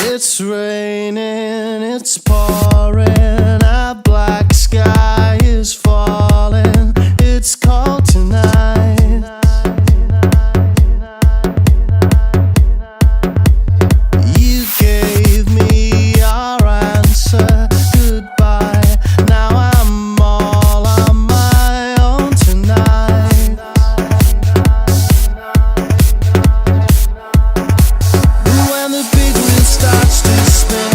It's raining, it's pouring, a black sky is falling. It's cold tonight. You gave me your answer, goodbye. Now I'm all on my own tonight. When the big wheel starts to spin,